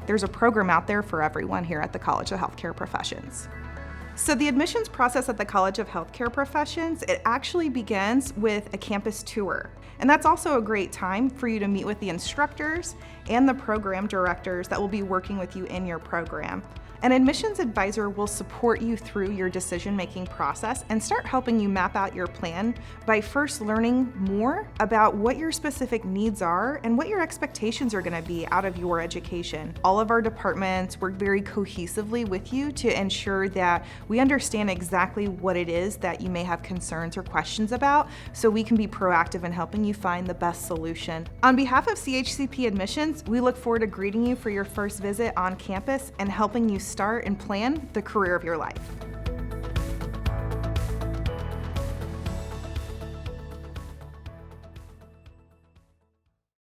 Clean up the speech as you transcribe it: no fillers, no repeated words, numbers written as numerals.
There's a program out there for everyone here at the College of Healthcare Professions. So the admissions process at the College of Healthcare Professions, it actually begins with a campus tour. And that's also a great time for you to meet with the instructors and the program directors that will be working with you in your program. An admissions advisor will support you through your decision-making process and start helping you map out your plan by first learning more about what your specific needs are and what your expectations are going to be out of your education. All of our departments work very cohesively with you to ensure that we understand exactly what it is that you may have concerns or questions about, so we can be proactive in helping you find the best solution. On behalf of CHCP Admissions, we look forward to greeting you for your first visit on campus and helping you start and plan the career of your life.